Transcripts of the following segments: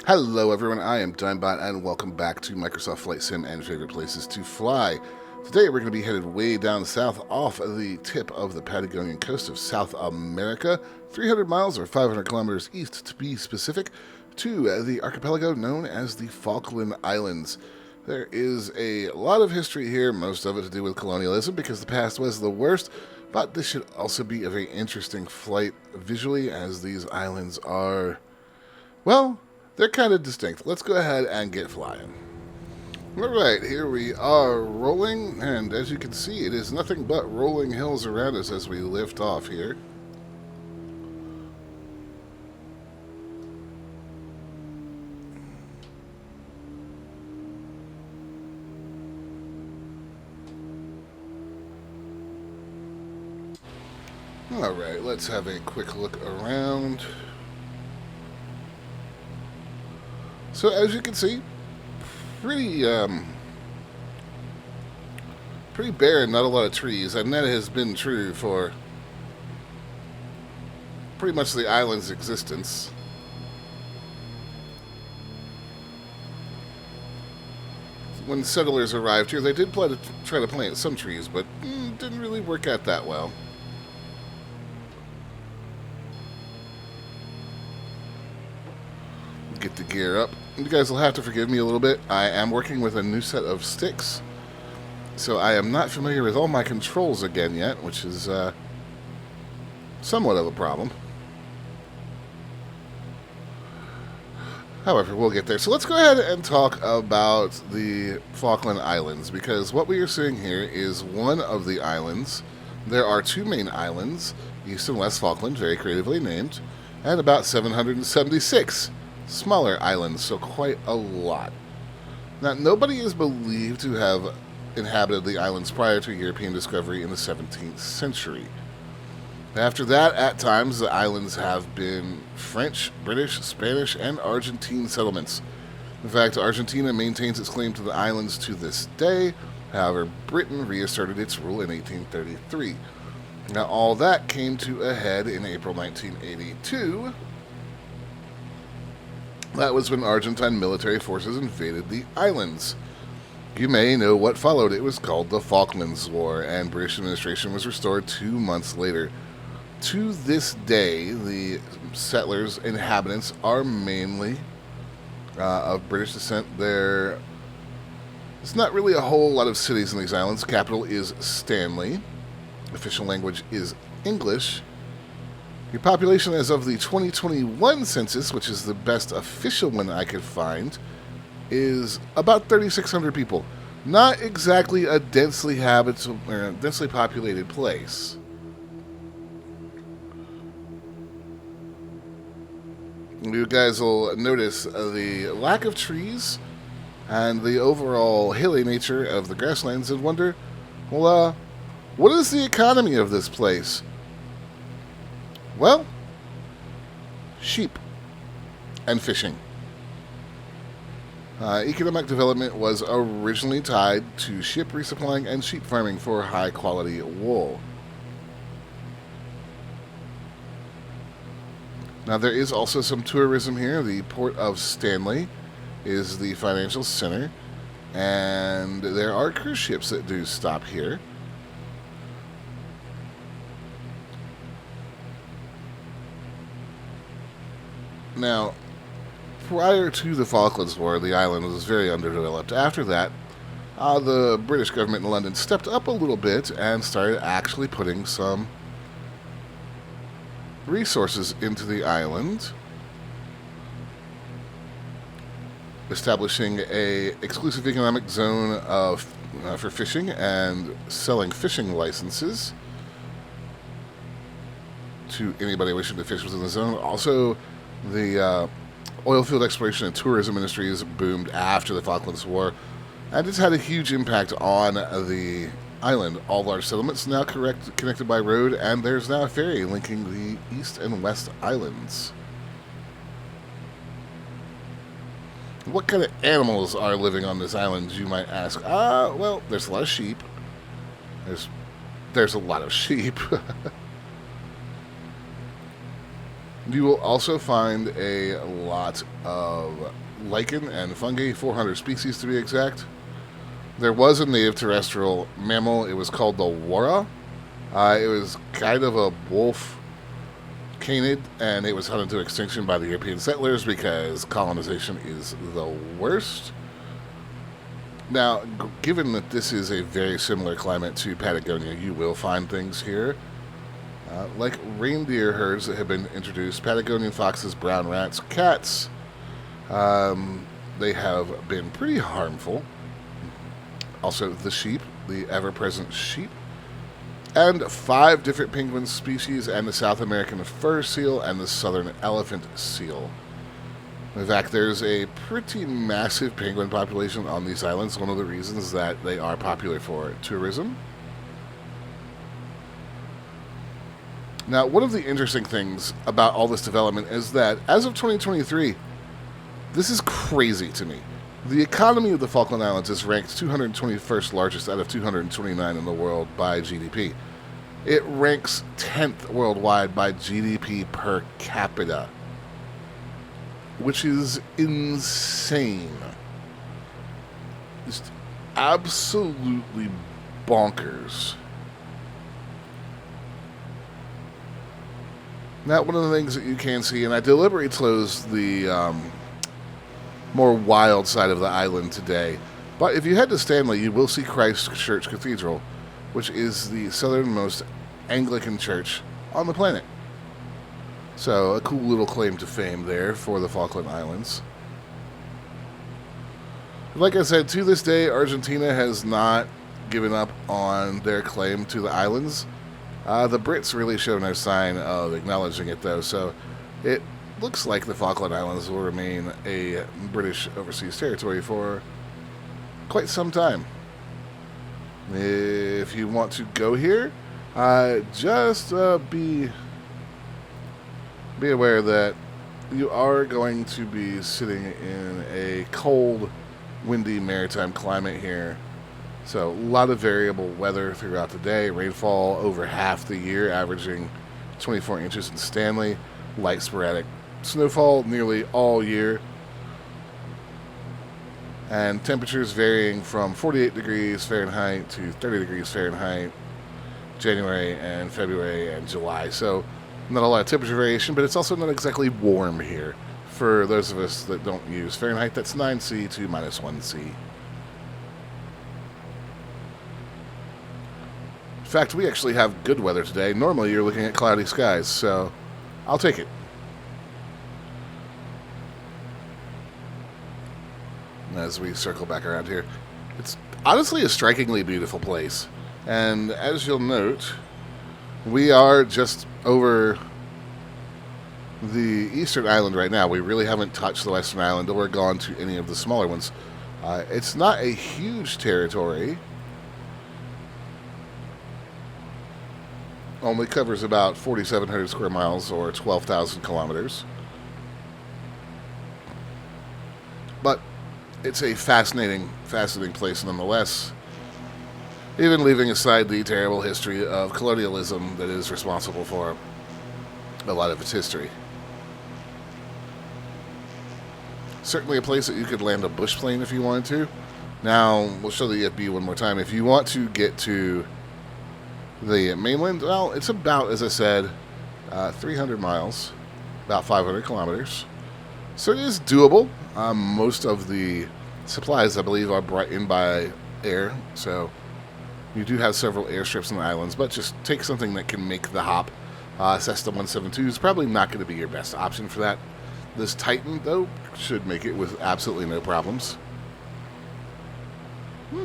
Hello everyone, I am Digmbot and welcome back to Microsoft Flight Sim and Favorite Places to Fly. Today we're going to be headed way down south off the tip of the Patagonian coast of South America, 300 miles or 500 kilometers east to be specific, to the archipelago known as the Falkland Islands. There is a lot of history here, most of it to do with colonialism because the past was the worst, but this should also be a very interesting flight visually as these islands are, well, they're kind of distinct. Let's go ahead and get flying. Alright, here we are rolling, and as you can see, it is nothing but rolling hills around us as we lift off here. Alright, let's have a quick look around. So as you can see, pretty barren, not a lot of trees, and that has been true for pretty much the island's existence. When settlers arrived here, they did try to plant some trees, but didn't really work out that well. Get the gear up. You guys will have to forgive me a little bit. I am working with a new set of sticks, so I am not familiar with all my controls again yet, which is somewhat of a problem. However, we'll get there. So let's go ahead and talk about the Falkland Islands, because what we are seeing here is one of the islands. There are two main islands, East and West Falkland, very creatively named, and about 776 smaller islands, so quite a lot. Now, nobody is believed to have inhabited the islands prior to European discovery in the 17th century. After that, at times, the islands have been French, British, Spanish, and Argentine settlements. In fact, Argentina maintains its claim to the islands to this day. However, Britain reasserted its rule in 1833. Now, all that came to a head in April 1982. That was when Argentine military forces invaded the islands. You may know what followed. It was called the Falklands War, and British administration was restored 2 months later. To this day, the settlers, inhabitants, are mainly of British descent. There's not really a whole lot of cities in these islands. The capital is Stanley. Official language is English. The population as of the 2021 census, which is the best official one I could find, is about 3,600 people. Not exactly a densely populated place. You guys will notice the lack of trees and the overall hilly nature of the grasslands and wonder, well, what is the economy of this place? Well, sheep and fishing. Economic development was originally tied to ship resupplying and sheep farming for high-quality wool. Now, there is also some tourism here. The port of Stanley is the financial center, and there are cruise ships that do stop here. Now, prior to the Falklands War, the island was very underdeveloped. After that, the British government in London stepped up a little bit and started actually putting some resources into the island, establishing a exclusive economic zone for fishing and selling fishing licenses to anybody wishing to fish within the zone. Also, the oil field exploration and tourism industries boomed after the Falklands War, and it's had a huge impact on the island. All large settlements now connected by road, and there's now a ferry linking the East and West Islands. What kind of animals are living on this island, you might ask? Well, there's a lot of sheep. There's a lot of sheep. You will also find a lot of lichen and fungi, 400 species to be exact. There was a native terrestrial mammal. It was called the wara. It was kind of a wolf canid, and it was hunted to extinction by the European settlers because colonization is the worst. Now, given that this is a very similar climate to Patagonia, you will find things here. Like reindeer herds that have been introduced, Patagonian foxes, brown rats, cats. They have been pretty harmful. Also, the sheep, the ever-present sheep. And 5 different penguin species, and the South American fur seal, and the southern elephant seal. In fact, there's a pretty massive penguin population on these islands, one of the reasons that they are popular for tourism. Now, one of the interesting things about all this development is that, as of 2023, this is crazy to me. The economy of the Falkland Islands is ranked 221st largest out of 229 in the world by GDP. It ranks 10th worldwide by GDP per capita, which is insane. Just absolutely bonkers. Now, one of the things that you can see, and I deliberately chose the more wild side of the island today, but if you head to Stanley, you will see Christ Church Cathedral, which is the southernmost Anglican church on the planet. So, a cool little claim to fame there for the Falkland Islands. Like I said, to this day, Argentina has not given up on their claim to the islands. The Brits really show no sign of acknowledging it, though, so it looks like the Falkland Islands will remain a British overseas territory for quite some time. If you want to go here, just be aware that you are going to be sitting in a cold, windy maritime climate here. So a lot of variable weather throughout the day. Rainfall over half the year, averaging 24 inches in Stanley. Light sporadic snowfall nearly all year. And temperatures varying from 48 degrees Fahrenheit to 30 degrees Fahrenheit, January and February and July. So not a lot of temperature variation, but it's also not exactly warm here. For those of us that don't use Fahrenheit, that's 9°C to -1°C. In fact, we actually have good weather today. Normally you're looking at cloudy skies, so I'll take it. As we circle back around here, it's honestly a strikingly beautiful place. And as you'll note, we are just over the eastern island right now. We really haven't touched the western island or gone to any of the smaller ones. It's not a huge territory. Only covers about 4,700 square miles or 12,000 kilometers. But it's a fascinating place nonetheless, even leaving aside the terrible history of colonialism that is responsible for a lot of its history. Certainly a place that you could land a bush plane if you wanted to. Now, we'll show the EFB one more time. If you want to get to the mainland, well, it's about, as I said, 300 miles, about 500 kilometers. So it is doable. Most of the supplies, I believe, are brought in by air. So you do have several airstrips on the islands, but just take something that can make the hop. Cessna 172 is probably not going to be your best option for that. This Titan, though, should make it with absolutely no problems.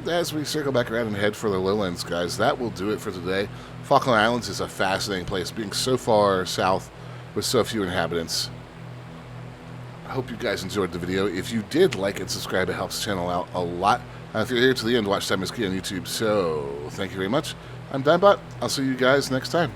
As we circle back around and head for the lowlands, guys, that will do it for today. Falkland Islands is a fascinating place, being so far south with so few inhabitants. I hope you guys enjoyed the video. If you did, like and subscribe. It helps the channel out a lot. If you're here to the end, watch time is key on YouTube. So, thank you very much. I'm Digmbot. I'll see you guys next time.